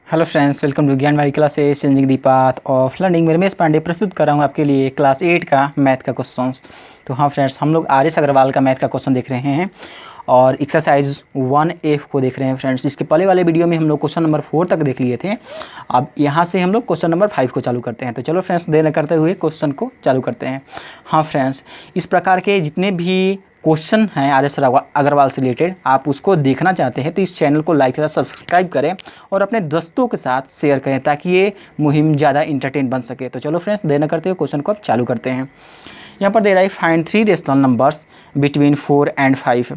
Hello friends, welcome to Gyanvani classes changing the path of learning. मैं रमेश पांडे प्रस्तुत कर रहा हूँ आपके लिए क्लास 8 का मैथ का क्वेश्चंस। तो हाँ फ्रेंड्स, हम लोग आर एस अग्रवाल का मैथ का क्वेश्चन देख रहे हैं और एक्सरसाइज 1F को देख रहे हैं फ्रेंड्स। इसके पहले वाले वीडियो में हम लोग क्वेश्चन नंबर 4 तक देख लिए थे। अब यहाँ से हम लोग क्वेश्चन नंबर 5 को चालू करते हैं। तो चलो फ्रेंड्स, देर न करते हुए क्वेश्चन को चालू करते हैं। हाँ फ्रेंड्स, इस प्रकार के जितने भी क्वेश्चन हैं आर एस अग्रवाल से रिलेटेड, आप उसको देखना चाहते हैं तो इस चैनल को लाइक तथा सब्सक्राइब करें और अपने दोस्तों के साथ शेयर करें ताकि ये मुहिम ज़्यादा इंटरटेन बन सके। तो चलो फ्रेंड्स, देर न करते हुए क्वेश्चन को अब चालू करते हैं। यहाँ पर दे रहा है find 3 rational numbers between 4 and 5।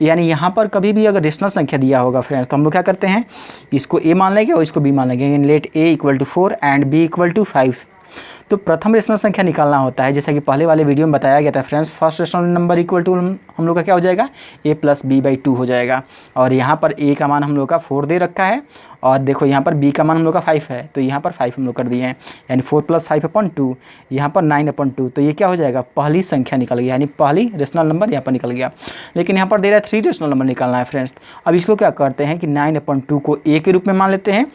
यानी यहाँ पर कभी भी अगर रेशनल संख्या दिया होगा फ्रेंड्स तो हम लोग क्या करते हैं, इसको ए मान लेंगे और इसको बी मान लेंगे। Let A equal to 4 and B equal to 5। तो प्रथम रेशनल संख्या निकालना होता है, जैसा कि पहले वाले वीडियो में बताया गया था friends. First rational number equal to हम लोग का क्या हो जाएगा, a प्लस बी बाई 2 हो जाएगा। और यहाँ पर a का मान हम लोग का 4 दे रखा है और देखो यहाँ पर b का मान हम लोग का 5 है, तो यहाँ पर 5 हम लोग कर दिए हैं। यानी 4 प्लस 5/2, यहाँ पर 9/2। तो ये क्या हो जाएगा, पहली संख्या निकल गया, यानी पहली रेशनल नंबर यहाँ पर निकल गया। लेकिन यहाँ पर दे रहा है 3 रेशनल नंबर निकालना है फ्रेंड्स। अब इसको क्या करते हैं कि 9/2 को a के रूप में मान लेते हैं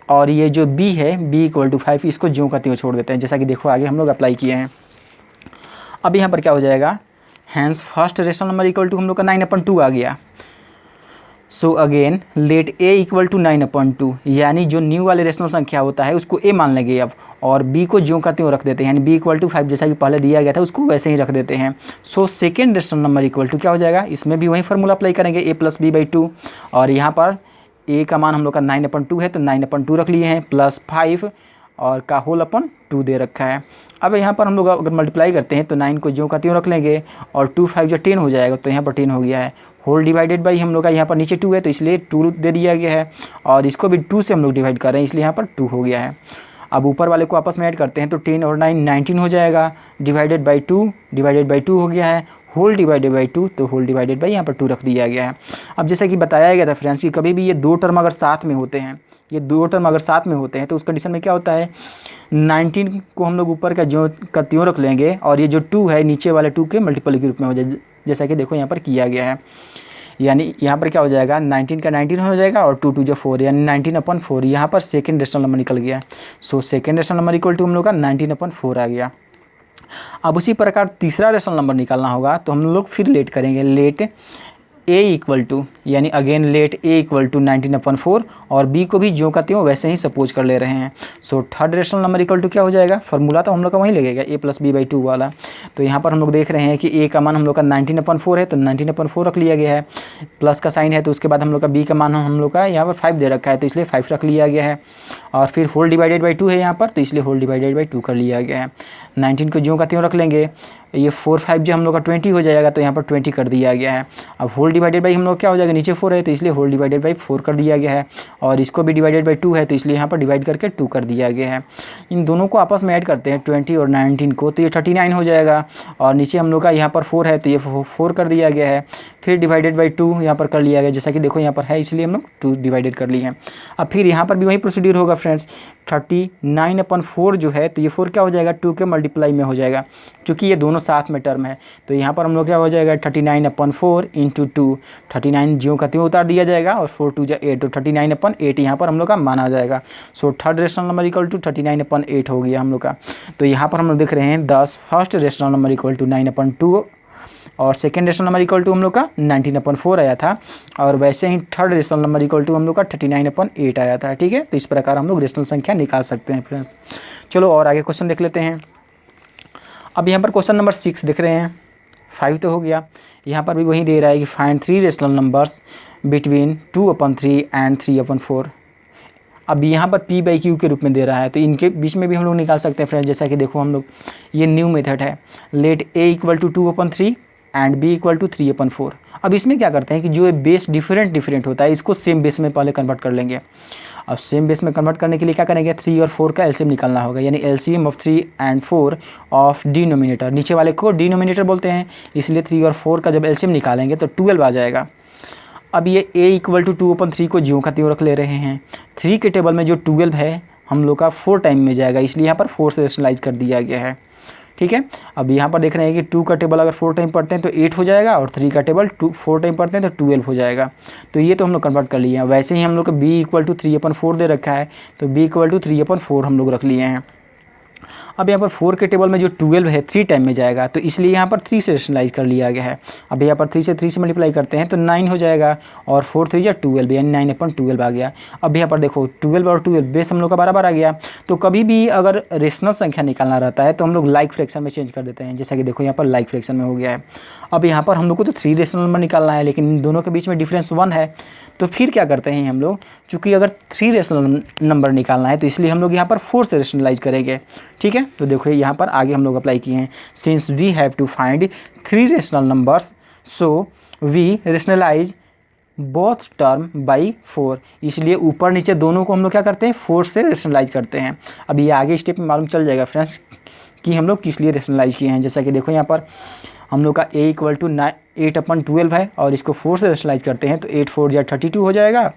और ये जो b है b इक्वल टू 5, इसको ज्यों का त्यों छोड़ देते हैं, जैसा कि देखो आगे हम लोग अप्लाई किए हैं। अब यहाँ पर क्या हो जाएगा, hence first rational number equal to हम लोग का 9/2 आ गया। So again let a equal to 9/2, यानी जो न्यू वाले रेशनल संख्या होता है उसको a मान लेंगे अब, और b को ज्यों का त्यों रख देते हैं, यानी b इक्वल टू 5 जैसा कि पहले दिया गया था उसको वैसे ही रख देते हैं। So second rational number equal to क्या हो जाएगा, इसमें भी वही फार्मूला अप्लाई करेंगे, a प्लस बी बाई 2। और यहाँ पर a का मान हम लोग का 9/2 है तो 9/2 रख लिए हैं, प्लस 5 और का होल अपन 2 दे रखा है। अब यहाँ पर हम लोग अगर मल्टीप्लाई करते हैं तो 9 को ज्यों का त्यों रख लेंगे और 2 5 जो 10 हो जाएगा, तो यहाँ पर 10 हो गया है। होल डिवाइडेड बाई हम लोग का यहाँ पर नीचे 2 है तो इसलिए 2 दे दिया गया है, और इसको भी 2 से हम लोग डिवाइड कर रहे हैं इसलिए यहाँ पर 2 हो गया है। अब ऊपर वाले को आपस में ऐड करते हैं तो 10 और 9 19 हो जाएगा, डिवाइडेड बाई 2 हो गया है, होल डिवाइडेड बाई 2, तो होल डिवाइडेड बाई यहाँ पर 2 रख दिया गया है। अब जैसा कि बताया गया था फ्रेंड्स कि कभी भी ये दो टर्म अगर साथ में होते हैं, तो उस कंडीशन में क्या होता है, 19 को हम लोग ऊपर का ज्यों का त्यों रख लेंगे और ये जो 2 है नीचे वाले 2 के मल्टीपल के रूप में हो जाए, जैसा कि देखो यहाँ पर किया गया है। यानी यहाँ पर क्या हो जाएगा, 19 का 19 हो जाएगा और 2 2 जो 4, यानी 19/4। यहाँ पर सेकेंड रेशनल नंबर निकल गया। So second rational number equal to हम लोग का 19/4 आ गया। अब उसी प्रकार तीसरा रेशनल नंबर निकालना होगा तो हम लोग फिर लेट करेंगे, लेट a इक्वल टू, यानी again let a equal to 19/4 और b को भी ज्यों का त्यों वैसे ही सपोज कर ले रहे हैं। So third rational number equal to क्या हो जाएगा, फार्मूला तो हम लोग का वहीं लगेगा a प्लस बी बाई 2 वाला। तो यहाँ पर हम लोग देख रहे हैं कि a का मान हम लोग का 19/4 है तो 19/4 रख लिया गया है, प्लस का साइन है तो उसके बाद हम लोग का b का मान हम लोग का यहाँ पर 5 दे रखा है तो इसलिए 5 रख लिया गया है, और फिर होल डिवाइडेड बाई 2 है यहाँ पर तो इसलिए होल डिवाइडेड बाई 2 कर लिया गया है। 19 को ज्यों का त्यों रख लेंगे, ये 4 5 जो हम लोग का 20 हो जाएगा तो यहाँ पर 20 कर दिया गया है। अब होल डिवाइडेड बाई हम लोग क्या हो जाएगा, नीचे 4 है तो इसलिए होल डिवाइडेड बाई 4 कर दिया गया है, और इसको भी डिवाइडेड बाई 2 है तो इसलिए यहाँ पर डिवाइड करके 2 कर दिया गया है। इन दोनों को आपस में ऐड करते हैं 20 और 19 को, तो ये 39 हो जाएगा, और नीचे हम लोग का यहाँ पर 4 है तो ये 4 कर दिया गया है, फिर डिवाइडेड बाई 2 यहाँ पर कर लिया गया, जैसा कि देखो यहाँ पर है इसलिए हम लोग 2 डिवाइडेड कर लिए हैं। अब फिर यहाँ पर भी वही प्रोसीड्यूर होगा फ्रेंड्स, 39/4 जो है तो ये 4 क्या हो जाएगा, 2 के मल्टीप्लाई में हो जाएगा, क्योंकि ये दोनों साथ में टर्म है। तो यहाँ पर हम लोग क्या हो जाएगा, 39/4 इंटू 2, 39 ज्यों का त्यों उतार दिया जाएगा और 4 2 जा 8, तो 39/8 यहाँ पर हम लोग का माना जाएगा। So third rational number equal to 39/8 हो गया हम लोग का। तो यहाँ पर हम लोग देख रहे हैं 10 first rational number equal to 9/2 और second rational number equal to हम लोग का 19/4 आया था, और वैसे ही third rational number equal to हम लोग का 39/8 आया था। ठीक है, तो इस प्रकार हम लोग रेशनल संख्या निकाल सकते हैं फ्रेंड्स। चलो और आगे क्वेश्चन देख लेते हैं। अब यहाँ पर क्वेश्चन नंबर 6 देख रहे हैं, 5 तो हो गया। यहाँ पर भी वही दे रहा है कि find 3 rational numbers between 2/3 and 3/4। अब यहाँ पर p बाई क्यू के रूप में दे रहा है तो इनके बीच में भी हम लोग निकाल सकते हैं फ्रेंड्स, जैसा कि देखो हम लोग ये न्यू मेथड है, let a equal to 2/3 and b equal to 3/4। अब इसमें क्या करते हैं कि जो बेस डिफरेंट होता है इसको सेम बेस में पहले कन्वर्ट कर लेंगे। अब सेम बेस में कन्वर्ट करने के लिए क्या करेंगे, 3 और 4 का एलसीएम निकालना होगा, यानी LCM of 3 and 4 of denominator, नीचे वाले को डिनोमिनेटर बोलते हैं, इसलिए 3 और 4 का जब एलसीएम निकालेंगे तो 12 आ जाएगा। अब ये a इक्वल टू 2/3 को ज्यों का त्यों रख ले रहे हैं, 3 के टेबल में जो 12 है हम लोग का 4 टाइम में जाएगा, इसलिए यहाँ पर 4 से रेशनलाइज कर दिया गया है। ठीक है। अब यहाँ पर देख रहे हैं कि 2 का टेबल अगर 4 टाइम पढ़ते हैं तो 8 हो जाएगा, और 3 का टेबल 4 टाइम पढ़ते हैं तो 12 हो जाएगा। तो ये तो हम लोग कन्वर्ट कर लिए हैं। वैसे ही हम लोग को b = 3/4 दे रखा है, तो b = 3/4 हम लोग रख लिए हैं। अब यहाँ पर 4 के टेबल में जो 12 है 3 टाइम में जाएगा, तो इसलिए यहाँ पर 3 से रेशनलाइज कर लिया गया है। अब यहाँ पर 3 से मल्टीप्लाई करते हैं तो 9 हो जाएगा, और 4 3 12 यानी 9/12 आ गया। अब यहाँ पर देखो 12 और 12 बेस हम लोग का बराबर आ गया। तो कभी भी अगर रेशनल संख्या निकालना रहता है तो हम लोग लाइक फ्रैक्शन में चेंज कर देते हैं, जैसा कि देखो यहाँ पर लाइक फ्रैक्शन में हो गया है। अब यहाँ पर हम लोग को तो 3 रेशनल नंबर निकालना है, लेकिन इन दोनों के बीच में डिफरेंस 1 है। तो फिर क्या करते हैं हम लोग, चूँकि अगर 3 रेशनल नंबर निकालना है तो इसलिए हम लोग यहाँ पर 4 से रेशनलाइज करेंगे, ठीक है। तो देखो यहाँ पर आगे हम लोग अप्लाई किए हैं, since we have to find 3 rational numbers so we rationalize both term by 4, इसलिए ऊपर नीचे दोनों को हम लोग क्या करते हैं 4 से रेशनलाइज करते हैं। अब ये आगे स्टेप में मालूम चल जाएगा फ्रेंड्स कि हम लोग किस लिए रेशनलाइज किए हैं। जैसा कि देखो यहाँ पर हम लोग का a = 8/12 है, और इसको 4 से रेशनलाइज करते हैं तो 8 4 32 हो जाएगा,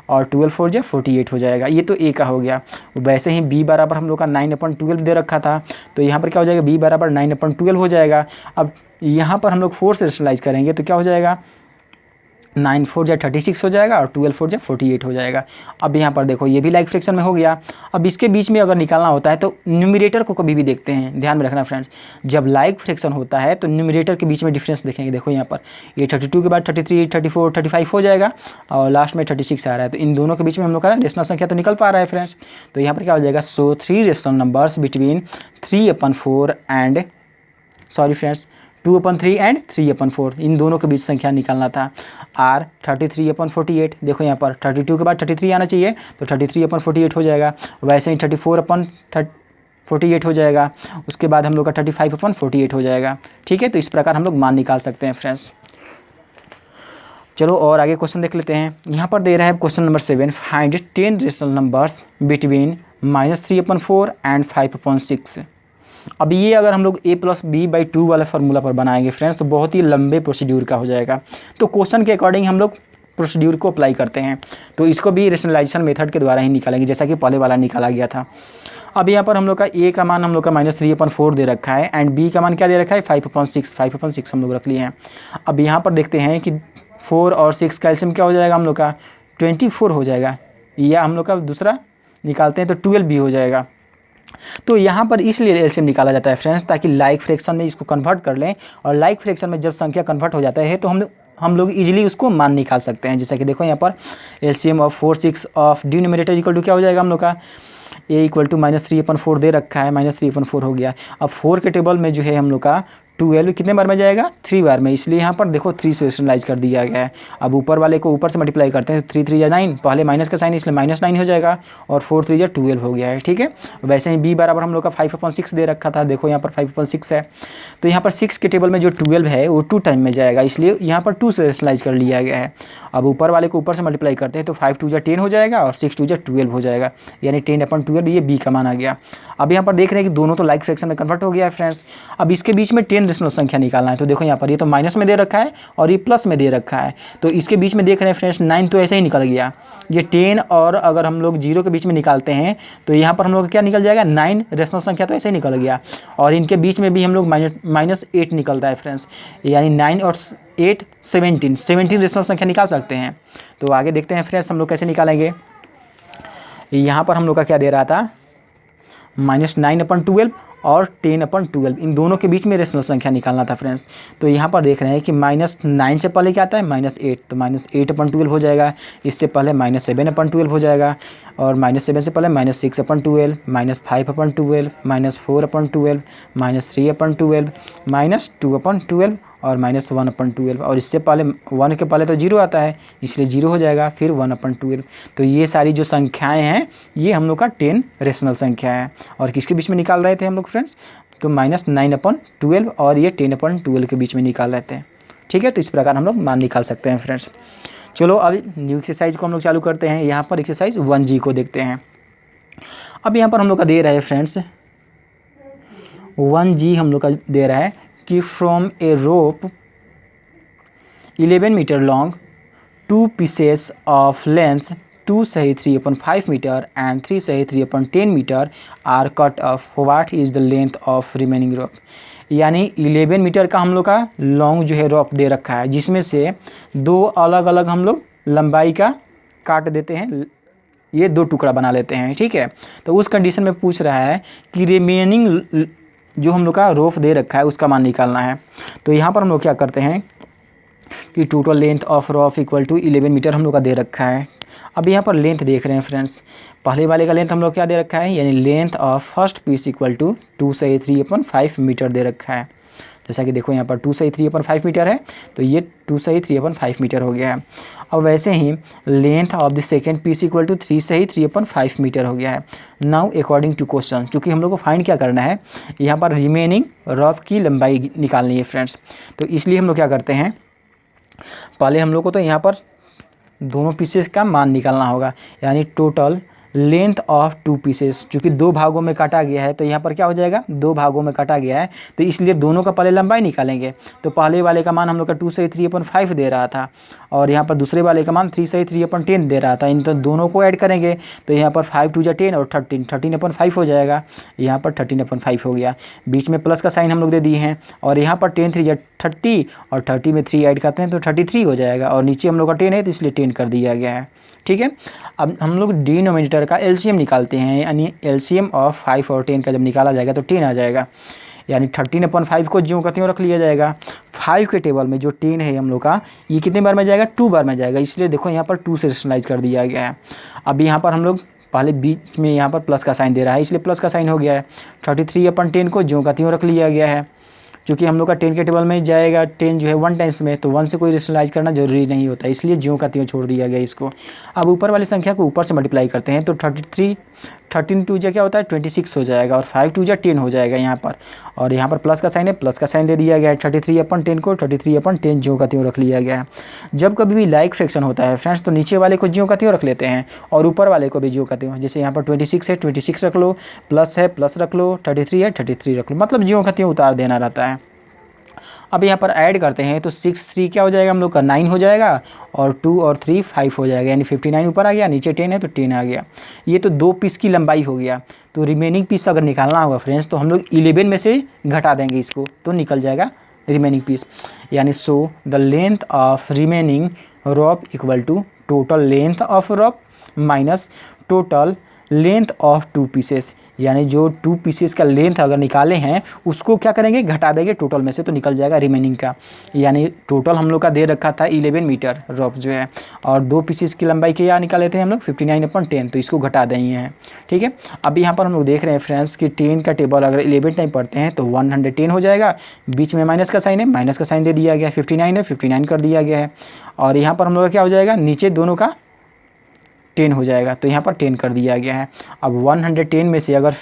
और 12 4 48 हो जाएगा। ये तो a का हो गया। वैसे ही b बराबर हम लोग का 9/12 दे रखा था, तो यहाँ पर क्या हो जाएगा b बराबर 9/12 हो जाएगा। अब यहाँ पर हम लोग 4 से रेशनलाइज करेंगे तो क्या हो जाएगा 9 4 36 हो जाएगा, और 12 4 48 हो जाएगा। अब यहाँ पर देखो ये भी लाइक फ्रैक्शन में हो गया। अब इसके बीच में अगर निकालना होता है तो न्यूमरेटर को कभी भी देखते हैं, ध्यान में रखना फ्रेंड्स, जब लाइक फ्रैक्शन होता है तो न्यूमरेटर के बीच में डिफरेंस देखेंगे। देखो यहाँ पर ये 32 के बाद 33 34 35 हो जाएगा, और लास्ट में 36 आ रहा है, तो इन दोनों के बीच में हम लोग का रेशनल संख्या तो निकल पा रहा है फ्रेंड्स। तो यहाँ पर क्या हो जाएगा, सो 3 rational numbers between 3/4 and 2/3 and 3/4, इन दोनों के बीच संख्या निकालना था। आर 33/48, देखो यहाँ पर 32 के बाद 33 आना चाहिए, तो 33/48 हो जाएगा। वैसे ही 34/48 हो जाएगा, उसके बाद हम लोग का 35/48 हो जाएगा, ठीक है। तो इस प्रकार हम लोग मान निकाल सकते हैं फ्रेंड्स। चलो और आगे क्वेश्चन देख लेते हैं। यहाँ पर दे रहा है question number 7, find 10 rational numbers between -3/4 and 5/6। अब ये अगर हम लोग a + b/2 वाला फार्मूला पर बनाएंगे फ्रेंड्स तो बहुत ही लंबे प्रोसीड्यूर का हो जाएगा। तो क्वेश्चन के अकॉर्डिंग हम लोग प्रोसीड्यूर को अप्लाई करते हैं, तो इसको भी रेशनलाइजेशन मेथड के द्वारा ही निकालेंगे, जैसा कि पहले वाला निकाला गया था। अब यहाँ पर हम लोग का a का मान हम लोग का -3/4 दे रखा है, एंड b का मान क्या दे रखा है 5/6 हम लोग रख लिए हैं। अब यहाँ पर देखते हैं कि 4 और 6 का एलसीएम क्या हो जाएगा हम लोग का 24 हो जाएगा, या हम लोग का दूसरा निकालते हैं तो 12 भी हो जाएगा। तो यहाँ पर इसलिए एलसीएम निकाला जाता है फ्रेंड्स, ताकि लाइक फ्रैक्शन में इसको कन्वर्ट कर लें, और लाइक फ्रैक्शन में जब संख्या कन्वर्ट हो जाता है तो हम लोग इजीली उसको मान निकाल सकते हैं। जैसा कि देखो यहाँ पर LCM of 4 6 of denominator equal to क्या हो जाएगा हम लोग का a = -3/4 दे रखा है, -3/4 हो गया। अब 4 के टेबल में जो है हम लोग का 12 कितने बार में जाएगा 3 बार में, इसलिए यहाँ पर देखो 3 से रेशनलाइज कर दिया गया है। अब ऊपर वाले को ऊपर से मल्टीप्लाई करते हैं, 3 3 9, पहले माइनस का साइन इसलिए -9 हो जाएगा, और 4 3 12 हो गया है, ठीक है। वैसे ही b बराबर हम लोग का 5/6 दे रखा था, देखो यहाँ पर 5/6 है। तो यहाँ पर 6 के टेबल में जो 12 है वो 2 टाइम में जाएगा, इसलिए यहाँ पर 2 से रेशनलाइज कर लिया गया है। अब ऊपर वाले को ऊपर से मल्टीप्लाई करते हैं तो 5 2 10 हो जाएगा, और 6 2 12 हो जाएगा, यानी 10/12 ये b का मान आ गया। अब यहाँ पर देख रहे हैं कि दोनों तो लाइक फ्रैक्शन में कन्वर्ट हो गया है फ्रेंड्स। अब इसके बीच में 10 रेशनल संख्या निकालना है, तो देखो यहाँ पर ये तो माइनस में दे रखा है और ये प्लस में दे रखा है, तो इसके बीच में देख रहे हैं फ्रेंड्स 9 तो ऐसे ही निकल गया, ये 10 और अगर हम लोग 0 के बीच में निकालते हैं तो यहाँ पर हम लोग क्या निकल जाएगा 9 रेशनल संख्या तो ऐसे ही निकल गया, और इनके बीच में भी हम लोग -8 निकल रहा है फ्रेंड्स, यानी 9 और 8 17 रेशनल संख्या निकाल सकते हैं। तो आगे देखते हैं फ्रेंड्स हम लोग कैसे निकालेंगे। यहाँ पर हम लोग का क्या दे रहा था -9/12 और 10/12, इन दोनों के बीच में रेशनल संख्या निकालना था फ्रेंड्स। तो यहाँ पर देख रहे हैं कि -9 से पहले क्या आता है -8, तो -8/12 हो जाएगा, इससे पहले -7/12 हो जाएगा, और -7 से पहले -6/12, -5/12, -4/12, -3/12, -2/12 और -1/12, और इससे पहले 1 के पहले तो 0 आता है इसलिए 0 हो जाएगा, फिर 1/12। तो ये सारी जो संख्याएं हैं ये हम लोग का 10 रेशनल संख्या है, और किसके बीच में निकाल रहे थे हम लोग फ्रेंड्स, तो -9/12 और ये 10/12 के बीच में निकाल रहे थे, ठीक है। तो इस प्रकार हम लोग मान निकाल सकते हैं फ्रेंड्स। चलो अब न्यू एक्सरसाइज को हम लोग चालू करते हैं। यहाँ पर एक्सरसाइज 1G को देखते हैं। अब यहाँ पर हम लोग का दे रहा है फ्रेंड्स 1G हम लोग का दे रहा है कि from a rope 11 metre long 2 pieces of length 2 सही 3/5 मीटर एंड 3 सही 3/10 metre are cut off, what is the length of remaining rope. यानी 11 मीटर का हम लोग का लॉन्ग जो है रोप दे रखा है, जिसमें से 2 अलग अलग हम लोग लंबाई का काट देते हैं, ये 2 टुकड़ा बना लेते हैं, ठीक है। तो उस कंडीशन में पूछ रहा है कि रिमेनिंग जो हम लोग का रोप दे रखा है उसका मान निकालना है। तो यहाँ पर हम लोग क्या करते हैं कि total length of rope equal to 11 metre हम लोग का दे रखा है। अब यहाँ पर लेंथ देख रहे हैं फ्रेंड्स, पहले वाले का लेंथ हम लोग क्या दे रखा है, यानी length of first piece equal to 2 सही 3/5 मीटर दे रखा है। जैसा कि देखो यहाँ पर 2 सही 3/5 मीटर है, तो ये 2 सही 3/5 मीटर हो गया है। अब वैसे ही length of the second piece equal to 3 सही 3/5 मीटर हो गया है। नाउ अकॉर्डिंग टू क्वेश्चन, चूँकि हम लोग को फाइंड क्या करना है, यहाँ पर रिमेनिंग रोप की लंबाई निकालनी है फ्रेंड्स। तो इसलिए हम लोग क्या करते हैं, पहले हम लोग को तो यहाँ पर दोनों पीसेस का मान निकालना होगा, यानी टोटल लेंथ ऑफ 2 पीसेस, चूँकि 2 भागों में काटा गया है तो यहाँ पर क्या हो जाएगा, 2 भागों में काटा गया है, तो इसलिए दोनों का पहले लंबाई निकालेंगे। तो पहले वाले का मान हम लोग का 2 सही 3/5 दे रहा था, और यहाँ पर दूसरे वाले का मान 3 सही 3/10 दे रहा था। इन तो दोनों को ऐड करेंगे तो यहाँ पर 5 2 10 और 13/5 हो जाएगा। यहाँ पर 13/5 हो गया, बीच में प्लस का साइन हम लोग दे दिए हैं, और यहाँ पर 10 3 30 और 30 में 3 ऐड करते हैं तो 33 हो जाएगा, और नीचे हम लोग का 10 है तो इसलिए 10 कर दिया गया है, ठीक है। अब हम लोग डिनोमिनेटर का एलसीएम निकालते हैं, यानी एलसीएम ऑफ 5 और 10 का जब निकाला जाएगा तो 10 आ जाएगा, यानी 13/5 को ज्यों का त्यों रख लिया जाएगा। 5 के टेबल में जो 10 है हम लोग का, ये कितने बार में जाएगा, 2 बार में जाएगा, इसलिए देखो यहाँ पर 2 से रेशनलाइज कर दिया गया है। अब यहाँ पर हम लोग पहले बीच में यहाँ पर प्लस का साइन दे रहा है, इसलिए प्लस का साइन हो गया है। 33/10 को ज्यों का त्यों रख लिया गया है, क्योंकि हम लोग का 10 के टेबल में जाएगा 10 जो है 1 टाइम्स में, तो 1 से कोई रेशनलाइज करना जरूरी नहीं होता, इसलिए ज्यों का त्यों छोड़ दिया गया इसको। अब ऊपर वाली संख्या को ऊपर से मल्टीप्लाई करते हैं तो 13 2 क्या होता है 26 हो जाएगा, और 5 2 10 हो जाएगा यहाँ पर, और यहाँ पर प्लस का साइन है, प्लस का साइन दे दिया गया है। 33/10 को 33/10 ज्यों का त्यों रख लिया गया है। जब कभी भी लाइक फ्रैक्शन होता है फ्रेंड्स, तो नीचे वाले को ज्यों का त्यों रख लेते हैं और ऊपर वाले को भी ज्यों का त्यों। जैसे यहाँ पर 26 है 26 रख लो, प्लस है प्लस रख लो, 33 है 33 रख लो, मतलब ज्यों का त्यों उतार देना रहता है। अब यहाँ पर ऐड करते हैं तो 6 3 क्या हो जाएगा हम लोग का 9 हो जाएगा, और 2 और 3 5 हो जाएगा, यानी 59 ऊपर आ गया, नीचे 10 है तो 10 आ गया। ये तो 2 पीस की लंबाई हो गया। तो रिमेनिंग पीस अगर निकालना होगा फ्रेंड्स, तो हम लोग 11 में से घटा देंगे इसको, तो निकल जाएगा रिमेनिंग पीस। यानी so the length of remaining rope equal to total length of rope minus total length of 2 pieces, यानी जो 2 पीसेस का लेंथ अगर निकाले हैं उसको क्या करेंगे, घटा देंगे टोटल में से, तो निकल जाएगा रिमेनिंग का। यानी टोटल हम लोग का दे रखा था 11 मीटर रोप जो है, और 2 पीसेस की लंबाई क्या निकाले थे हम लोग 59/10, तो इसको घटा देंगे हैं, ठीक है। अब यहाँ पर हम लोग देख रहे हैं फ्रेंड्स कि 10 का टेबल अगर 11 टाइम पढ़ते हैं तो 110 हो जाएगा, बीच में माइनस का साइन है, माइनस का साइन दे दिया गया, 59 है 59 कर दिया गया है, और यहाँ पर हम लोग का क्या हो जाएगा, नीचे दोनों का 10 हो जाएगा, तो यहाँ पर 10 कर दिया गया है। अब 110 में से अगर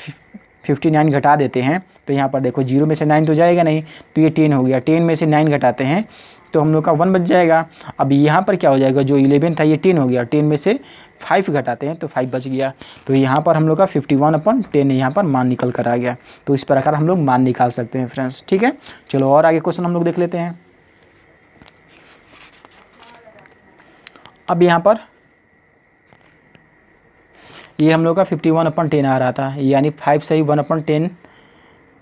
59 घटा देते हैं तो यहाँ पर देखो 0 में से 9 तो जाएगा नहीं, तो ये 10 हो गया। 10 में से 9 घटाते हैं तो हम लोग का 1 बच जाएगा। अब यहाँ पर क्या हो जाएगा, जो 11 था ये 10 हो गया, 10 में से 5 घटाते हैं तो 5 बच गया, तो यहाँ पर हम लोग का 51/10 यहाँ पर मान निकल कर आ गया। तो इस प्रकार हम लोग मान निकाल सकते हैं फ्रेंड्स, ठीक है। चलो और आगे क्वेश्चन हम लोग देख लेते हैं। अब यहाँ पर ये हम लोग का 51/10 आ रहा था, यानी 5 सही 1/10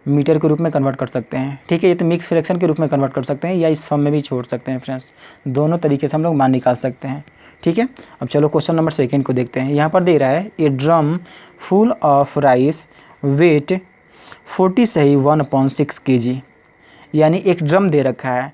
मीटर के रूप में कन्वर्ट कर सकते हैं, ठीक है। ये तो मिक्स फ्रैक्शन के रूप में कन्वर्ट कर सकते हैं, या इस फॉर्म में भी छोड़ सकते हैं फ्रेंड्स, दोनों तरीके से हम लोग मान निकाल सकते हैं, ठीक है। अब चलो क्वेश्चन नंबर 2 को देखते हैं। यहाँ पर दे रहा है a drum full of rice weight 40 सही 1/6 kg, यानी एक ड्रम दे रखा है,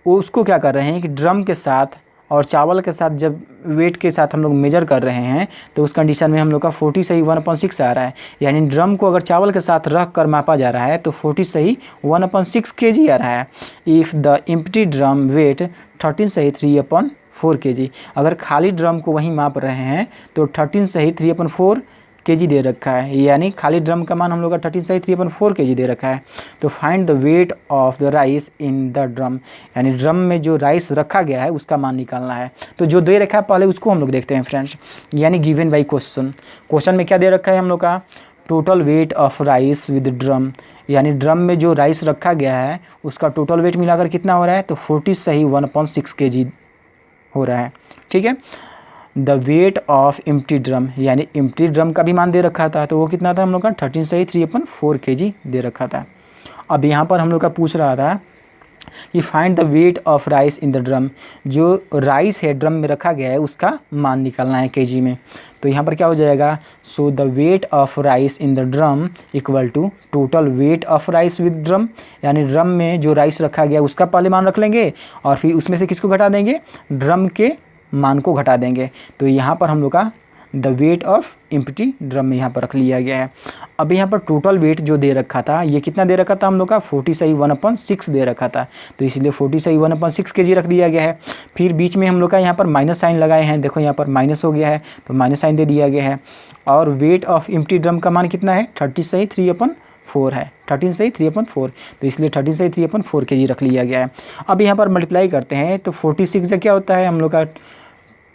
वो उसको क्या कर रहे हैं कि ड्रम के साथ और चावल के साथ जब वेट के साथ हम लोग मेजर कर रहे हैं तो उस कंडीशन में हम लोग का 40 सही 1/6 आ रहा है, यानी ड्रम को अगर चावल के साथ रख कर मापा जा रहा है तो 40 सही 1/6 kg आ रहा है। If the empty drum weight 13 सही 3/4 kg, अगर खाली ड्रम को वहीं माप रहे हैं तो 13 सही 3/4 kg दे रखा है, यानी खाली ड्रम का मान हम लोग का 13 सही 3/4 kg दे रखा है। तो find the weight of the rice in the drum, यानी ड्रम में जो राइस रखा गया है उसका मान निकालना है। तो जो दे रखा है पहले उसको हम लोग देखते हैं फ्रेंड्स, यानी गिवन बाई क्वेश्चन में क्या दे रखा है हम लोग का, total weight of rice with drum, यानी ड्रम में जो राइस रखा गया है उसका टोटल वेट मिलाकर कितना हो रहा है, तो 40 सही 1/6 kg हो रहा है, ठीक है। The weight of empty drum, यानी एम्प्टी ड्रम का भी मान दे रखा था, तो वो कितना था हम लोग का 13 सही 3/4 kg दे रखा था। अब यहाँ पर हम लोग का पूछ रहा था कि find the weight of rice in the drum, जो राइस है ड्रम में रखा गया है उसका मान निकालना है केजी में। तो यहाँ पर क्या हो जाएगा, so the weight of rice in the drum equal to total weight of rice with drum, यानी ड्रम में जो राइस रखा गया उसका पहले मान रख लेंगे और फिर उसमें से किसको घटा देंगे, ड्रम के मान को घटा देंगे। तो यहाँ पर हम लोग का the weight of empty drum में यहाँ पर रख लिया गया है। अब यहाँ पर टोटल वेट जो दे रखा था, ये कितना दे रखा था हम लोग का 40 सही 1/6 दे रखा था, तो इसलिए 40 सही 1/6 kg रख दिया गया है। फिर बीच में हम लोग का यहाँ पर माइनस साइन लगाए हैं, देखो यहाँ पर माइनस हो गया है तो माइनस साइन दे दिया गया है। और वेट ऑफ एम्प्टी ड्रम का मान कितना है, 30 सही 3/4 है, 13 सही 3/4, तो इसलिए 13 सही 3/4 kg रख लिया गया है। अब यहाँ पर मल्टीप्लाई करते हैं तो 46 से क्या होता है हम लोग का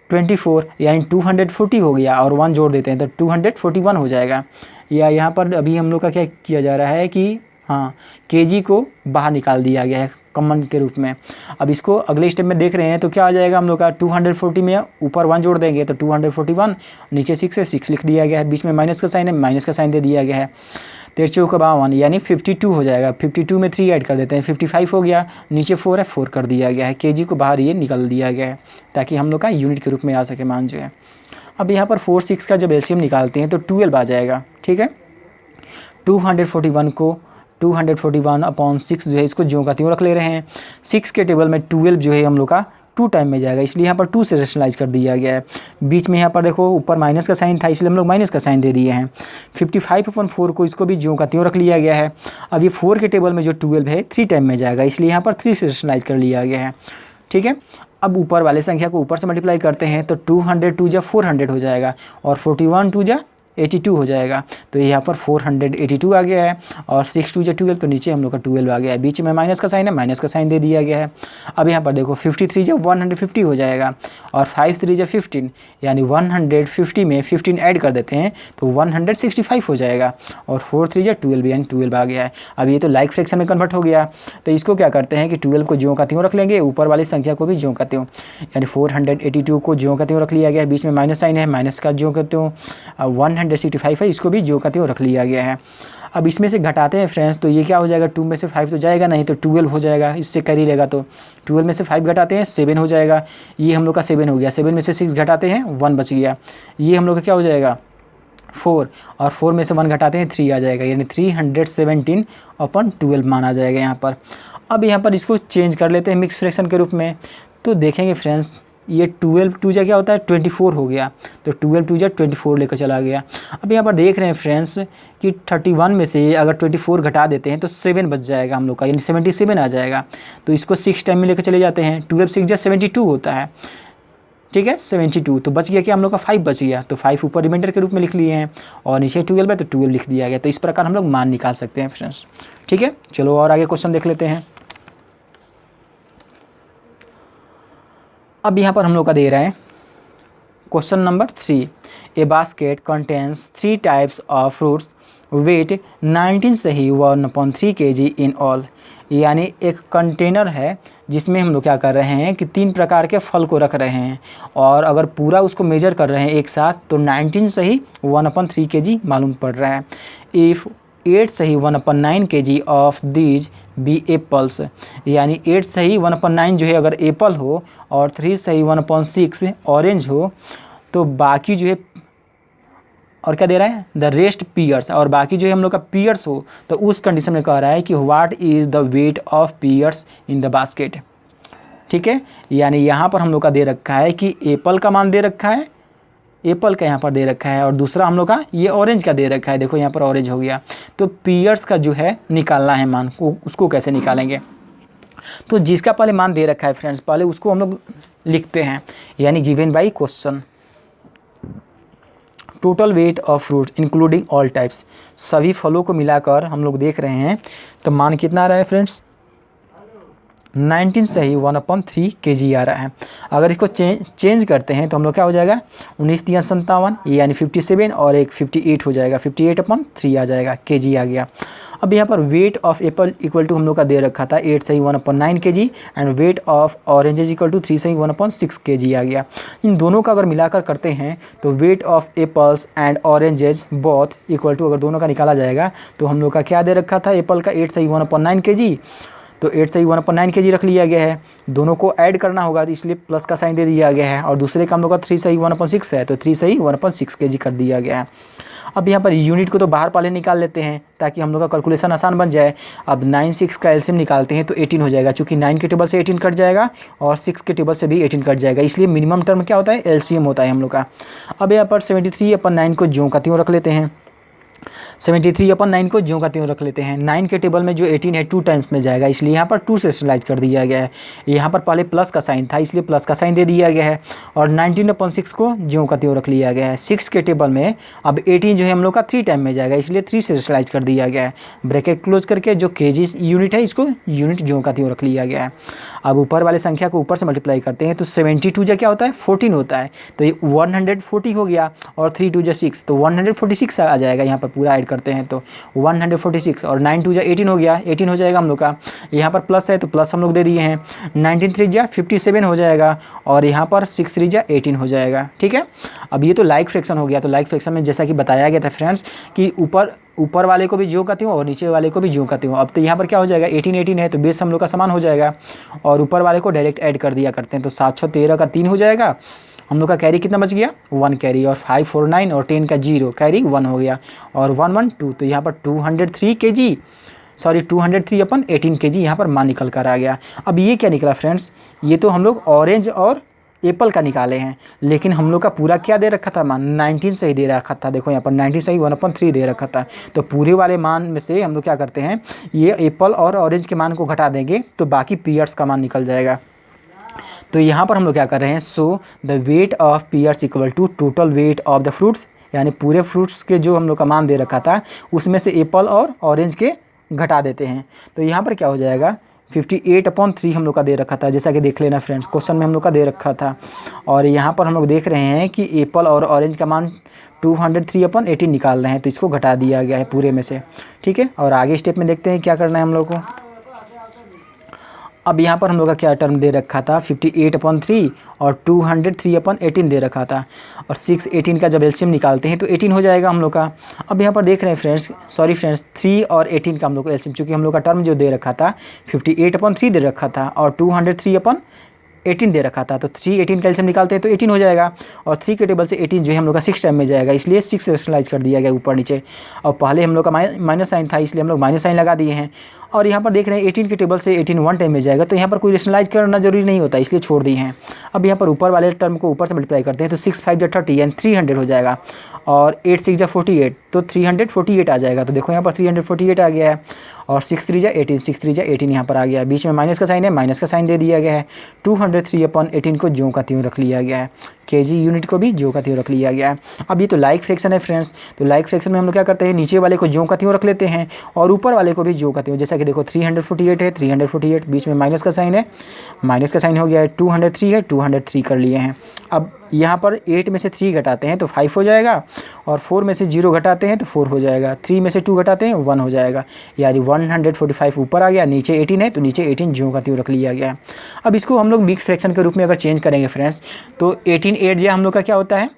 24, यानी 240 हो गया, और 1 जोड़ देते हैं तो 241 हो जाएगा। या यहाँ पर अभी हम लोग का क्या किया जा रहा है कि हाँ केजी को बाहर निकाल दिया गया है कॉमन के रूप में। अब इसको अगले स्टेप में देख रहे हैं तो क्या आ जाएगा हम लोग का 240 में ऊपर 1 जोड़ देंगे तो 241, नीचे 6 है 6 लिख दिया गया है, बीच में माइनस का साइन है माइनस का साइन दे दिया गया है। 53 यानी 52 हो जाएगा, 52 में 3 ऐड कर देते हैं 55 हो गया, नीचे 4 है 4 कर दिया गया है, केजी को बाहर ये निकाल दिया गया है ताकि हम लोग का यूनिट के रूप में आ सके मान जो है। अब यहाँ पर 4 6 का जब एलसीएम निकालते हैं तो 12 आ जाएगा, ठीक है। 241 को 241/6 जो है इसको ज्यों का त्यों रख ले रहे हैं। 6 के टेबल में 12 जो है हम लोग का 2 टाइम में जाएगा, इसलिए यहाँ पर 2 से रेशनलाइज कर दिया गया है। बीच में यहाँ पर देखो ऊपर माइनस का साइन था इसलिए हम लोग माइनस का साइन दे दिए हैं। 55/4 को इसको भी ज्यों का त्यों रख लिया गया है। अब ये 4 के टेबल में जो 12 है 3 टाइम में जाएगा, इसलिए यहाँ पर 3 से रेशनलाइज कर लिया गया है, ठीक है। अब ऊपर वाले संख्या को ऊपर से मल्टीप्लाई करते हैं तो 202 जा 400 हो जाएगा और 41 2 जा 82 हो जाएगा, तो यहाँ पर 482 आ गया है। और 6 2 जा 12 तो नीचे हम लोग का 12 आ गया है, बीच में माइनस का साइन है माइनस का साइन दे दिया गया है। अब यहाँ पर देखो 53 जा 150 हो जाएगा और 5 3 जा 15, यानी 150 में 15 ऐड कर देते हैं तो 165 हो जाएगा और 4 3 जा 12 यानी 12 आ गया है। अब ये तो लाइक फ्रैक्शन में कन्वर्ट हो गया, तो इसको क्या करते हैं कि 12 को ज्यों का त्यों रख लेंगे, ऊपर वाली संख्या को भी ज्यों का त्यों, यानी 482 को ज्यों का त्यों रख लिया गया है, बीच में माइनस साइन है माइनस का ज्यों का त्यों, 165 है इसको भी ज्यों का त्यों रख लिया गया है। अब इसमें से घटाते हैं फ्रेंड्स तो ये क्या हो जाएगा, 2 में से 5 तो जाएगा नहीं तो 12 हो जाएगा, इससे कर ही लेगा तो 12 में से 5 घटाते हैं 7 हो जाएगा, ये हम लोग का 7 हो गया। 7 में से 6 घटाते हैं 1 बच गया, ये हम लोग का क्या हो जाएगा 4, और 4 में से 1 घटाते हैं 3 आ जाएगा, यानी 317/12 माना जाएगा यहाँ पर। अब यहाँ पर इसको चेंज कर लेते हैं मिक्स फ्रैक्शन के रूप में, तो देखेंगे फ्रेंड्स ये 12 2 जा क्या होता है 24 हो गया, तो 12 2 जा 24 लेकर चला गया। अब यहाँ पर देख रहे हैं फ्रेंड्स कि 31 में से अगर 24 घटा देते हैं तो 7 बच जाएगा हम लोग का, यानी 77 आ जाएगा। तो इसको 6 टाइम में लेकर चले जाते हैं, 12 6 जा 72 होता है, ठीक है 72, तो बच गया कि हम लोग का 5 बच गया, तो 5 ऊपर रिमाइंडर के रूप में लिख लिए हैं और नीचे 12 है तो 12 लिख दिया गया। तो इस प्रकार हम लोग मान निकाल सकते हैं फ्रेंड्स, ठीक है। चलो और आगे क्वेश्चन देख लेते हैं। अब यहाँ पर हम लोग का दे रहा है question number 3, a basket contains 3 types of fruits weight 19 सही 1/3 kg इन ऑल, यानी एक कंटेनर है जिसमें हम लोग क्या कर रहे हैं कि 3 प्रकार के फल को रख रहे हैं और अगर पूरा उसको मेजर कर रहे हैं एक साथ तो 19 सही 1/3 kg मालूम पड़ रहा है। इफ़ 8 सही 1/9 kg of these be apples, यानी 8 सही 1/9 जो है अगर एप्पल हो और 3 सही 1/6 ऑरेंज हो तो बाकी जो है और क्या दे रहा है द रेस्ट पीयर्स, और बाकी जो है हम लोग का पीयर्स हो तो उस कंडीशन में कह रहा है कि what is the weight of pears in the basket, ठीक है। यानी यहाँ पर हम लोग का दे रखा है कि एप्पल का मान दे रखा है, एप्पल का यहाँ पर दे रखा है और दूसरा हम लोग का ये ऑरेंज का दे रखा है, देखो यहाँ पर ऑरेंज हो गया। तो पीयर्स का जो है निकालना है मान को, उसको कैसे निकालेंगे, तो जिसका पहले मान दे रखा है फ्रेंड्स पहले उसको हम लोग लिखते हैं, यानी given by question total weight of fruit including all types, सभी फलों को मिलाकर हम लोग देख रहे हैं तो मान कितना आ रहा है फ्रेंड्स 19 सही 1/3 kg आ रहा है। अगर इसको चेंज करते हैं तो हम लोग क्या हो जाएगा 19 3 57 यानी 57 और एक 58 हो जाएगा, 58/3 आ जाएगा, kg आ गया। अब यहाँ पर weight of apple equal to हम लोग का दे रखा था 8 सही 1/9 kg and weight of oranges equal to 3 सही 1/6 kg आ गया। इन दोनों का अगर मिलाकर करते हैं तो weight of apples and oranges both equal to, अगर दोनों का निकाला जाएगा तो हम लोग का क्या दे रखा था, एप्पल का 8 सही 1/9 kg, तो 8 सही 1/9 kg रख लिया गया है। दोनों को ऐड करना होगा तो इसलिए प्लस का साइन दे दिया गया है, और दूसरे का हम लोग का 3 सही 1/6 है तो 3 सही 1/6 kg कर दिया गया है। अब यहाँ पर यूनिट को तो बाहर पहले निकाल लेते हैं ताकि हम लोग का कैलकुलेशन आसान बन जाए। अब 9 6 का एलसीएम निकालते हैं तो 18 हो जाएगा, चूँकि 9 के टेबल से 18 कट जाएगा और 6 के टेबल से भी 18 कट जाएगा, इसलिए मिनिमम टर्म क्या होता है, एलसीएम होता है हम लोग का। अब यहाँ पर 73/9 को ज्यों का त्यों रख लेते हैं, 73/9 को ज्यों का त्यों रख लेते हैं। 9 के टेबल में जो 18 है 2 टाइम्स में जाएगा, इसलिए यहाँ पर 2 से रेशनलाइज कर दिया गया है। यहाँ पर पहले प्लस का साइन था इसलिए प्लस का साइन दे दिया गया है, और 19/6 को ज्यों का त्यों रख लिया गया है। 6 के टेबल में अब 18 जो है हम लोग का 3 टाइम में जाएगा, इसलिए 3 से रेशनलाइज कर दिया गया है। ब्रैकेट क्लोज करके जो केजी यूनिट है इसको यूनिट ज्यों का त्यों रख लिया गया है। अब ऊपर वाले संख्या को ऊपर से मल्टीप्लाई करते हैं तो 72 जो क्या होता है 14 होता है, तो ये 140 हो गया, और 3 2 6 तो 146 आ जाएगा। यहाँ पर पूरा ऐड करते हैं तो 146, और 9 2 18 हो गया, 18 हो जाएगा हम लोग का। यहाँ पर प्लस है तो प्लस हम लोग दे दिए हैं, 19 3 57 हो जाएगा, और यहाँ पर 6 3 18 हो जाएगा। ठीक है, अब ये तो लाइक फ्रैक्शन हो गया। तो लाइक फ्रैक्शन में जैसा कि बताया गया था फ्रेंड्स कि ऊपर वाले को भी ज्यों का त्यों और नीचे वाले को भी ज्यों का त्यों। अब तो यहाँ पर क्या हो जाएगा 18 18 है तो बेस हम लोग का समान हो जाएगा, और ऊपर वाले को डायरेक्ट ऐड कर दिया करते हैं तो 7 6 13 का 3 हो जाएगा। हम लोग का कैरी कितना बच गया 1 कैरी, और 5 4 9 और 10 का 0 कैरी 1 हो गया, और 1 1 2 तो यहाँ पर 203 kg, सॉरी 203/18 kg यहाँ पर मान निकल कर आ गया। अब ये क्या निकला फ्रेंड्स, ये तो हम लोग ऑरेंज और एप्पल का निकाले हैं, लेकिन हम लोग का पूरा क्या दे रखा था मान 19 सही दे रखा था। देखो यहाँ पर 19 सही 1/3 दे रखा था, तो पूरे वाले मान में से हम लोग क्या करते हैं, ये एप्पल और ऑरेंज के मान को घटा देंगे तो बाकी पीयर्स का मान निकल जाएगा। तो यहाँ पर हम लोग क्या कर रहे हैं, so the weight of pears equal to total weight of the fruits, यानी पूरे फ्रूट्स के जो हम लोग का मान दे रखा था उसमें से एप्पल और ऑरेंज के घटा देते हैं। तो यहाँ पर क्या हो जाएगा 58/3 हम लोग का दे रखा था, जैसा कि देख लेना फ्रेंड्स क्वेश्चन में हम लोग का दे रखा था। और यहाँ पर हम लोग देख रहे हैं कि एप्पल और ऑरेंज का मान 203/18 निकाल रहे हैं, तो इसको घटा दिया गया है पूरे में से। ठीक है, और आगे स्टेप में देखते हैं क्या करना है हम लोग को। अब यहाँ पर हम लोग का क्या टर्म दे रखा था 58/3 और 203/18 दे रखा था, और 6 18 का जब एलसीएम निकालते हैं तो 18 हो जाएगा हम लोग का। अब यहाँ पर देख रहे हैं फ्रेंड्स, सॉरी फ्रेंड्स 3 और 18 का हम लोग को एलसीएम, चूँकि हम लोग का टर्म जो दे रखा था 58/3 दे रखा था और 203/18 दे रखा था, तो 3 18 का एलसीएम निकालते हैं तो 18 हो जाएगा, और 3 के टेबल से 18 जो है हम लोग का 6 टाइम में जाएगा, इसलिए 6 रेशनलाइज कर दिया गया ऊपर नीचे। और पहले हम लोग का माइनस साइन था इसलिए हम लोग माइनस साइन लगा दिए हैं, और यहाँ पर देख रहे हैं 18 के टेबल से 18 1 टाइम में जाएगा, तो यहाँ पर कोई रेशनलाइज करना जरूरी नहीं होता इसलिए छोड़ दिए हैं। अब यहाँ पर ऊपर वाले टर्म को ऊपर से मल्टीप्लाई करते हैं तो 6 5 30 यानी 300 हो जाएगा, और 8 6 48 तो 348 आ जाएगा। तो देखो यहाँ पर 348 आ गया है, और 6 3 18 6 3 18 यहाँ पर आ गया है, बीच में माइनस का साइन है, माइनस का साइन दे दिया गया है। 203/18 को ज्यों का त्यों रख लिया गया है, केजी यूनिट को भी ज्यों का त्यों रख लिया गया है। अब ये तो लाइक फ्रैक्शन है फ्रेंड्स, तो लाइक फ्रैक्शन में हम लोग क्या करते हैं, नीचे वाले को ज्यों का त्यों रख लेते हैं और ऊपर वाले को भी ज्यों का त्यों। जैसा कि देखो 348 है, 348 बीच में माइनस का साइन है, माइनस का साइन हो गया है, 203 है, 203 कर लिए हैं। अब यहाँ पर 8 में से 3 घटाते हैं तो 5 हो जाएगा, और 4 में से 0 घटाते हैं तो 4 हो जाएगा, 3 में से 2 घटाते हैं 1 हो जाएगा, यानी 145 ऊपर आ गया, नीचे 18 है तो नीचे 18 ज्यों का त्यों रख लिया गया है। अब इसको हम लोग मिक्स फ्रैक्शन के रूप में अगर चेंज करेंगे फ्रेंड्स, तो 18 8 जा हम लोग का क्या होता है,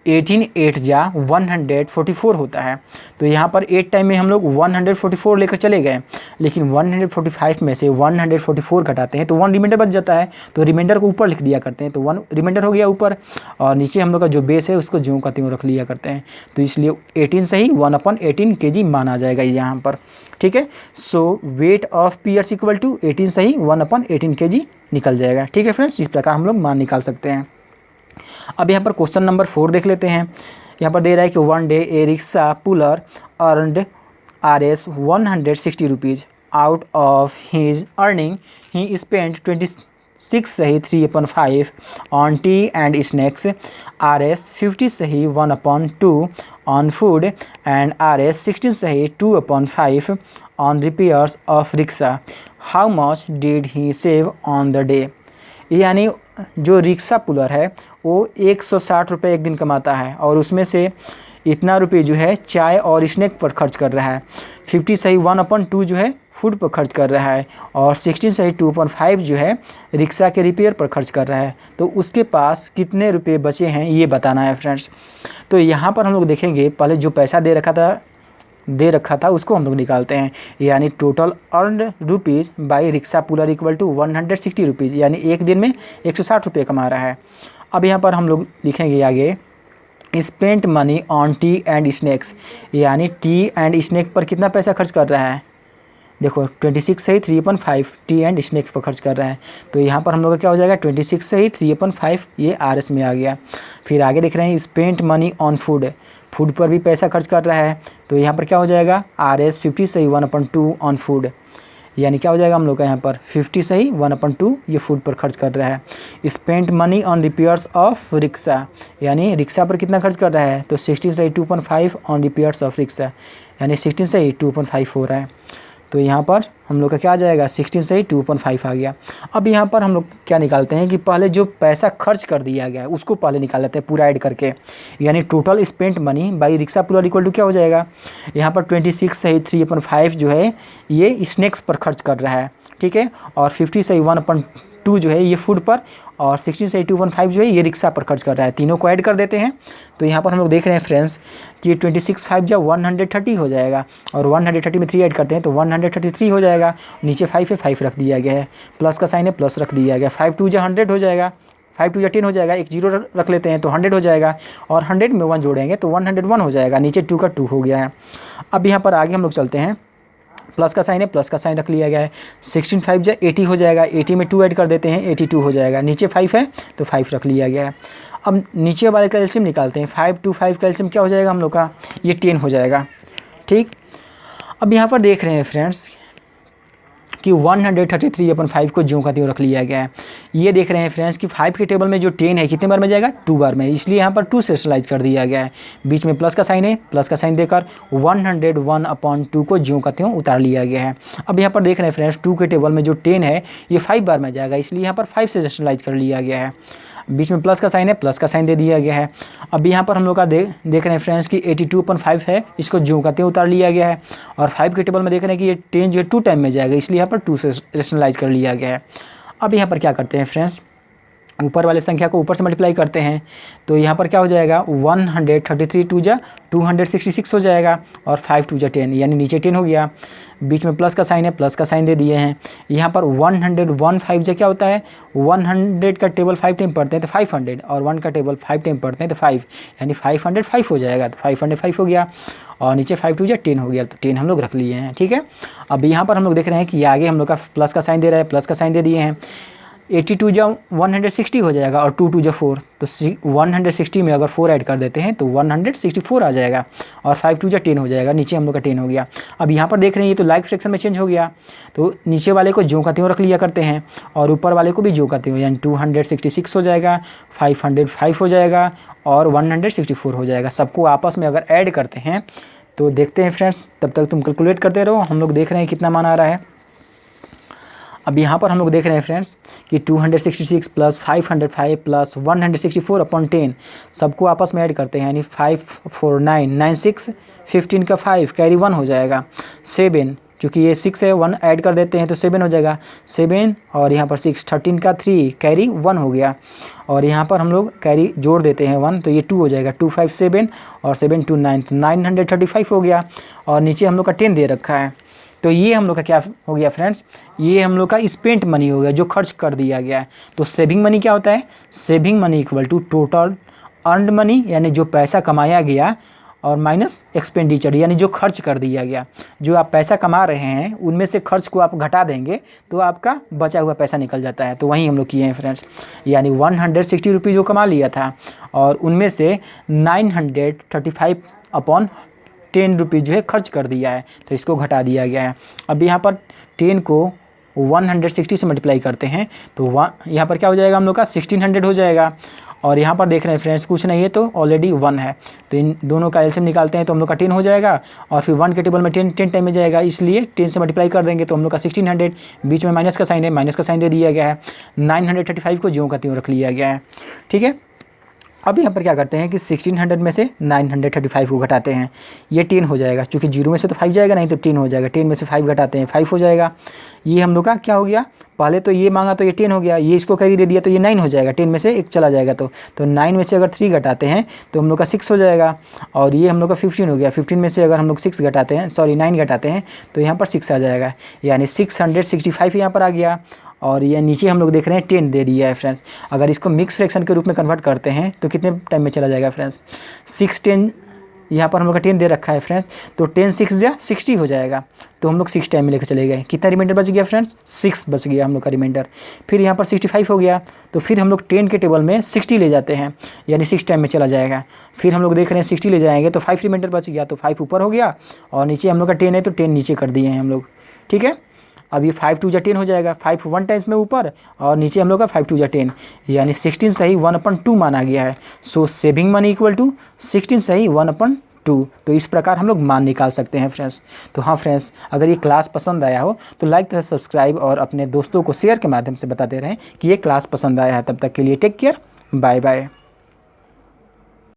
18 8 जा 144 होता है। तो यहाँ पर 8 टाइम में हम लोग 144 लेकर चले गए, लेकिन 145 में से 144 घटाते हैं तो 1 रिमाइंडर बच जाता है, तो रिमाइंडर को ऊपर लिख दिया करते हैं, तो 1 रिमाइंडर हो गया ऊपर, और नीचे हम लोग का जो बेस है उसको ज्यों का त्यों रख लिया करते हैं। तो इसलिए 18 सही 1/18 kg मान आ जाएगा यहाँ पर। ठीक है, so weight of pears equal to 18 सही 1/18 kg निकल जाएगा। ठीक है फ्रेंड्स, इस प्रकार हम लोग मान निकाल सकते हैं। अब यहाँ पर क्वेश्चन नंबर 4 देख लेते हैं। यहाँ पर दे रहा है कि one day A rickshaw puller earned Rs 160 rupees, out of his earning he spend 26 सही 3/5 on T and snacks, Rs 50 सही 1/2 ऑन फूड, एंड Rs 16 सही 2/5 on repairs of rickshaw. How much did he save on the day. यानी जो rickshaw puller है वो 160 रुपये एक दिन कमाता है, और उसमें से इतना रुपये जो है चाय और स्नैक पर खर्च कर रहा है। 50 सही 1/2 जो है फूड पर खर्च कर रहा है, और 16 सही 2.5 जो है रिक्शा के रिपेयर पर खर्च कर रहा है। तो उसके पास कितने रुपये बचे हैं ये बताना है फ्रेंड्स। तो यहाँ पर हम लोग देखेंगे, पहले जो पैसा दे रखा था उसको हम लोग निकालते हैं, यानी total earned rupees by rickshaw puller equal to 160 rupees, यानी एक दिन में 160 रुपये कमा रहा है। अब यहाँ पर हम लोग लिखेंगे आगे spent money on T and snacks, यानी टी एंड स्नैक पर कितना पैसा खर्च कर रहा है। देखो 26 सही 3/5 टी एंड स्नैक्स पर खर्च कर रहा है। तो यहाँ पर हम लोग का क्या हो जाएगा 26 सही 3/5, ये RS में आ गया। फिर आगे देख रहे हैं spent money on food, food पर भी पैसा खर्च कर रहा है। तो यहाँ पर क्या हो जाएगा RS 50 सही 1/2 ऑन फूड, यानी क्या हो जाएगा हम लोग का यहाँ पर 50 सही 1/2 ये फूड पर खर्च कर रहा है। Spent money on repairs of rickshaw, यानी रिक्शा पर कितना खर्च कर रहा है, तो 16 सही 2.5 ऑन रिपेयर्स ऑफ रिक्शा, यानी 16 सही 2.5 हो रहा है। तो यहाँ पर हम लोग का क्या आ जाएगा 16 सही 2.5 आ गया। अब यहाँ पर हम लोग क्या निकालते हैं कि पहले जो पैसा खर्च कर दिया गया है उसको पहले निकाल लेते हैं पूरा ऐड करके, यानी total spent money by rickshaw puller equal to क्या हो जाएगा, यहाँ पर 26 सही 3/5 जो है ये स्नैक्स पर खर्च कर रहा है, ठीक है, और 50 सही 1/2 जो है ये फूड पर, और 16 सही 2.5 जो है ये रिक्शा पर खर्च कर रहा है। तीनों को ऐड कर देते हैं। तो यहाँ पर हम लोग देख रहे हैं फ्रेंड्स कि 26 5 जब 130 हो जाएगा, और 130 में 3 ऐड करते हैं तो 133 हो जाएगा। नीचे 5 है 5 रख दिया गया है, प्लस का साइन है प्लस रख दिया गया। 5 2 100 हो जाएगा, 5 2 10 हो जाएगा, एक 0 रख लेते हैं तो 100 हो जाएगा, और 100 में 1 जोड़ेंगे तो 101 हो जाएगा। नीचे 2 का 2 हो गया है। अब यहाँ पर आगे हम लोग चलते हैं, प्लस का साइन है प्लस का साइन रख लिया गया है। 16 5 जो 80 हो जाएगा, 80 में 2 ऐड कर देते हैं 82 हो जाएगा। नीचे 5 है तो 5 रख लिया गया है। अब नीचे वाले का एलसीएम निकालते हैं। 5 2 5 का एलसीएम क्या हो जाएगा हम लोग का, ये 10 हो जाएगा, ठीक। अब यहाँ पर देख रहे हैं फ्रेंड्स कि 133/5 को ज्यों का त्यों रख लिया गया है। ये देख रहे हैं फ्रेंड्स कि 5 के टेबल में जो 10 है कितने बार में जाएगा 2 बार में, इसलिए यहाँ पर 2 से रेशनलाइज कर दिया गया है। बीच में प्लस का साइन है, प्लस का साइन देकर 101/2 को ज्यों का त्यों उतार लिया गया है। अब यहाँ पर देख रहे हैं फ्रेंड्स 2 के टेबल में जो 10 है ये 5 बार में जाएगा, इसलिए यहाँ पर 5 से रेशनलाइज कर लिया गया है। बीच में प्लस का साइन है, प्लस का साइन दे दिया गया है। अब यहाँ पर हम लोग का देख रहे हैं फ्रेंड्स कि 82/5 है, इसको ज्यों का त्यों उतार लिया गया है। और 5 के टेबल में देख रहे हैं कि ये 10 जो है 2 टाइम में जाएगा, इसलिए यहाँ पर 2 से रेशनलाइज कर लिया गया है। अब यहाँ पर क्या करते हैं फ्रेंड्स, ऊपर वाले संख्या को ऊपर से मल्टीप्लाई करते हैं। तो यहाँ पर क्या हो जाएगा 133 2 जा 266 हो जाएगा, और 5 2 जा 10, यानी नीचे 10 हो गया। बीच में प्लस का साइन है, प्लस का साइन दे दिए हैं। यहाँ पर 101 5 जा क्या होता है, 100 का टेबल 5 टाइम पढ़ते हैं तो 500, और 1 का टेबल 5 टाइम पढ़ते हैं तो 5, यानी 505 हो जाएगा। तो 505 हो गया, और नीचे 5 2 जा 10 हो गया, तो 10 हम लोग रख लिए हैं, ठीक है। अब यहाँ पर हम लोग देख रहे हैं कि आगे हम लोग का प्लस का साइन दे रहा है, प्लस का साइन दे दिए हैं। 82 जा 160 हो जाएगा, और 2 2 जा 4, तो 160 में अगर 4 ऐड कर देते हैं तो 164 आ जाएगा, और 5 2 जा 10 हो जाएगा। नीचे हम लोग का 10 हो गया। अब यहाँ पर देख रहे हैं ये तो लाइक फ्रैक्शन में चेंज हो गया, तो नीचे वाले को ज्यों का त्यों रख लिया करते हैं, और ऊपर वाले को भी ज्यों का त्यों, यानी 266 हो जाएगा, 505 हो जाएगा, और 164 हो जाएगा। सबको आपस में अगर ऐड करते हैं तो देखते हैं फ्रेंड्स, तब तक तुम कैलकुलेट करते रहो। हम लोग देख रहे हैं कितना मान आ रहा है। अब यहाँ पर हम लोग देख रहे हैं फ्रेंड्स कि 266 प्लस 505 प्लस 164/10 सबको आपस में ऐड करते हैं, यानी 5 4 9 9 6 15 का 5 कैरी 1 हो जाएगा। 7 चूँकि ये 6 है, 1 ऐड कर देते हैं तो 7 हो जाएगा। 7 और यहाँ पर 6 13 का 3 कैरी 1 हो गया, और यहाँ पर हम लोग कैरी जोड़ देते हैं 1, तो ये 2 हो जाएगा। 2 5 7 और 7 2 9, तो 935 हो गया, और नीचे हम लोग का 10 दे रखा है। तो ये हम लोग का क्या हो गया फ्रेंड्स, ये हम लोग का स्पेंट मनी हो गया, जो खर्च कर दिया गया है। तो सेविंग मनी क्या होता है, saving money equal to total earned money, यानी जो पैसा कमाया गया, और माइनस एक्सपेंडिचर, यानी जो खर्च कर दिया गया। जो आप पैसा कमा रहे हैं उनमें से खर्च को आप घटा देंगे तो आपका बचा हुआ पैसा निकल जाता है। तो वहीं हम लोग किए हैं फ्रेंड्स, यानी 160 रुपीज़ जो कमा लिया था, और उनमें से 935/10 रुपीज़ जो है खर्च कर दिया है, तो इसको घटा दिया गया है। अब यहाँ पर 10 को 160 से मल्टीप्लाई करते हैं तो यहाँ पर क्या हो जाएगा हम लोग का 1600 हो जाएगा। और यहाँ पर देख रहे हैं फ्रेंड्स कुछ नहीं है तो ऑलरेडी 1 है, तो इन दोनों का एलसीएम निकालते हैं तो हम लोग का 10 हो जाएगा, और फिर 1 के टेबल में 10 टाइम में जाएगा, इसलिए 10 से मल्टीप्लाई कर देंगे तो हम लोग का 1600। बीच में माइनस का साइन है, माइनस का साइन दे दिया गया है। 935 को ज्यों का त्यों रख लिया गया है, ठीक है। अब यहाँ पर क्या करते हैं कि 1600 में से 935 को घटाते हैं, ये 10 हो जाएगा, क्योंकि 0 में से तो 5 जाएगा नहीं, तो 10 हो जाएगा। 10 में से 5 घटाते हैं, 5 हो जाएगा। ये हम लोग का क्या हो गया, पहले तो ये मांगा तो ये 10 हो गया, ये इसको कैरी दे दिया तो ये 9 हो जाएगा, 10 में से 1 चला जाएगा। तो 9 में से अगर 3 घटाते हैं तो हम लोग का 6 हो जाएगा, और ये हम लोग का 15 हो गया। 15 में से अगर हम लोग 6 घटाते हैं, सॉरी 9 घटाते हैं, तो यहाँ पर 6 आ जाएगा, यानी 665 यहाँ पर आ गया। और ये नीचे हम लोग देख रहे हैं 10 दे दिया है फ्रेंड्स। अगर इसको मिक्स फ्रैक्शन के रूप में कन्वर्ट करते हैं तो कितने टाइम में चला जाएगा फ्रेंड्स, 6 10, यहाँ पर हम लोग का 10 दे रखा है फ्रेंड्स, तो 10 6 जा 60 हो जाएगा। तो हम लोग 6 टाइम में लेकर चले गए, कितना रिमाइंडर बच गया फ्रेंड्स, 6 बच गया हम लोग का रिमाइंडर। फिर यहाँ पर 65 हो गया, तो फिर हम लोग 10 के टेबल में 60 ले जाते हैं, यानी 6 टाइम में चला जाएगा। फिर हम लोग देख रहे हैं 60 ले जाएंगे तो 5 रिमाइंडर बच गया, तो 5 ऊपर हो गया, और नीचे हम लोग का 10 है तो 10 नीचे कर दिए हैं हम लोग, ठीक है। अब ये 5 2 जा 10 हो जाएगा, 5 1 टाइम्स में ऊपर, और नीचे हम लोग का 5 2 जा 10, यानी 16 सही 1/2 माना गया है। सो सेविंग मनी इक्वल टू 16 सही 1/2। तो इस प्रकार हम लोग मान निकाल सकते हैं फ्रेंड्स। तो हाँ फ्रेंड्स, अगर ये क्लास पसंद आया हो तो लाइक तथा सब्सक्राइब और अपने दोस्तों को शेयर के माध्यम से बताते रहें कि ये क्लास पसंद आया है। तब तक के लिए टेक केयर, बाय बाय।